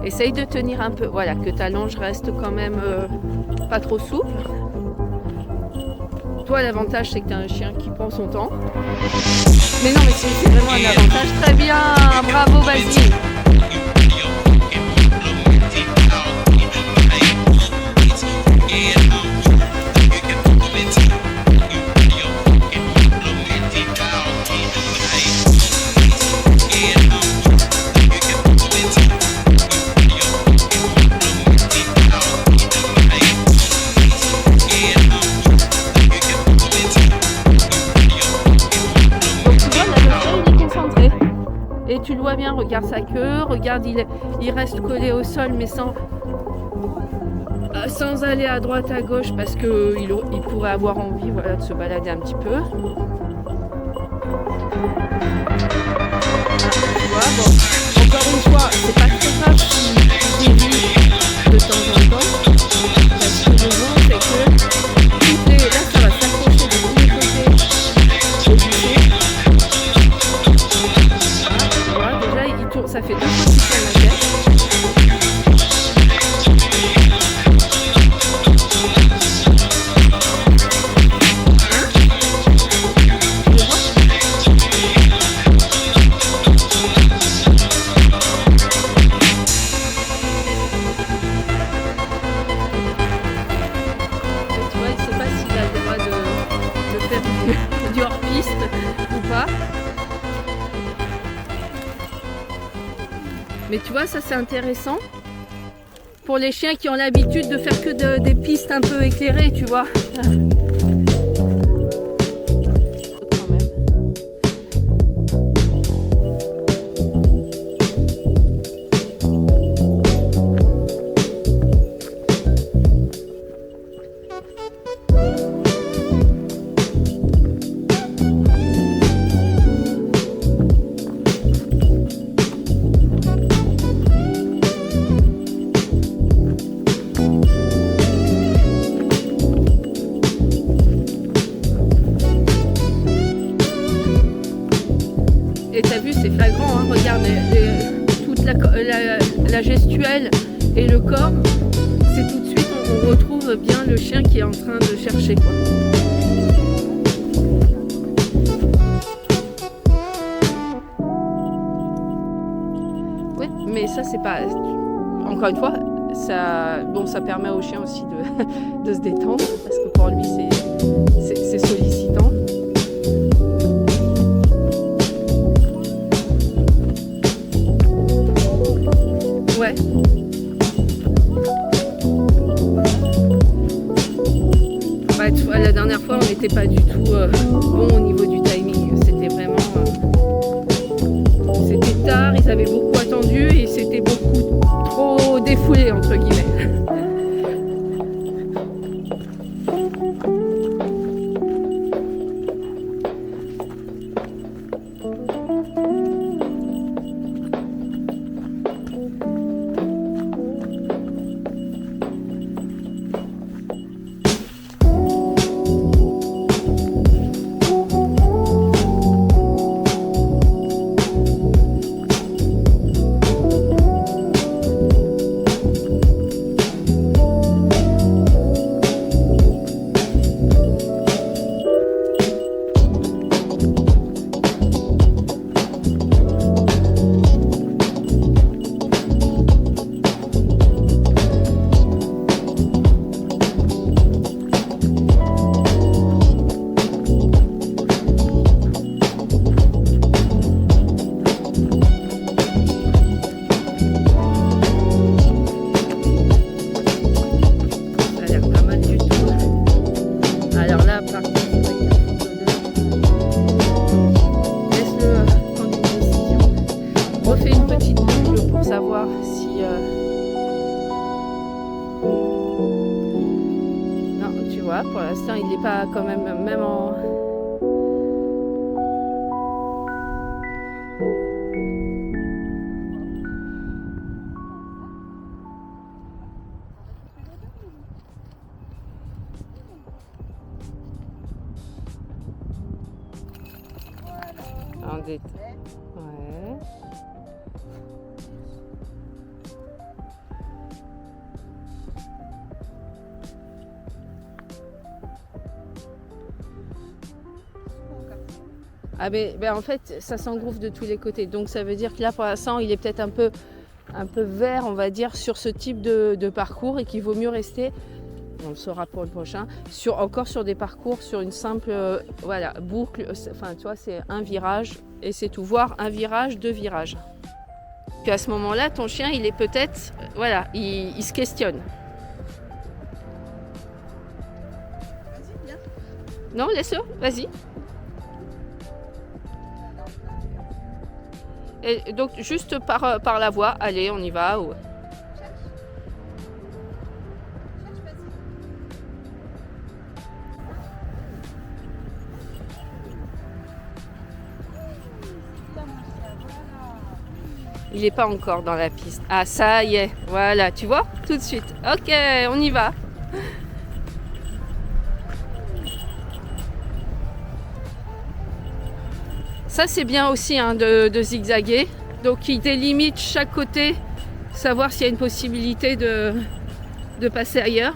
Essaye de tenir un peu, voilà, que ta longe reste quand même pas trop souple. Toi, l'avantage, c'est que tu as un chien qui prend son temps. Mais non, mais c'est vraiment un avantage. Très bien, bravo, vas-y. Et tu le vois bien, regarde sa queue, regarde, il reste collé au sol, mais sans aller à droite, à gauche, parce qu'il pourrait avoir envie, voilà, de se balader un petit peu. Tu vois, bon, encore une fois, c'est pas très grave si de temps en temps, parce que le bon, c'est que là, ça va s'accrocher de tous les côtés au buffet. Tu vois, déjà, il tourne, ça fait 2 fois qu'il tourne la tête. Du hors-piste ou pas. Mais tu vois, ça c'est intéressant pour les chiens qui ont l'habitude de faire que des pistes un peu éclairées, tu vois. Et t'as vu, c'est flagrant, hein, regarde, toute la gestuelle et le corps, c'est tout de suite, on retrouve bien le chien qui est en train de chercher, quoi. Oui, mais ça, c'est pas... Encore une fois, ça permet au chien aussi de se détendre, parce que pour lui, c'est sollicitant. Ouais. Bah, tu vois, la dernière fois, on n'était pas du tout bon au niveau du timing. C'était vraiment... c'était tard, ils avaient beaucoup attendu et c'était beaucoup trop défoulé, entre guillemets. Pour l'instant, il n'est pas quand même en... des... Ouais. Ah mais en fait, ça s'engouffre de tous les côtés. Donc ça veut dire que là, pour l'instant, il est peut-être un peu vert, on va dire, sur ce type de parcours et qu'il vaut mieux rester, on le saura pour le prochain, encore sur des parcours, sur une simple voilà, boucle. Enfin, tu vois, c'est un virage et c'est tout. Voire un virage, 2 virages. Puis à ce moment-là, ton chien, il est peut-être... voilà, il se questionne. Vas-y, viens. Non, laisse-le, vas-y. Et donc juste par la voie, allez, on y va. Ou... Cherche, vas-y. Bien, mon chien, voilà. Il n'est pas encore dans la piste. Ah, ça y est, voilà, tu vois, tout de suite. Ok, on y va. Ça, c'est bien aussi hein, de zigzaguer. Donc, il délimite chaque côté, savoir s'il y a une possibilité de passer ailleurs.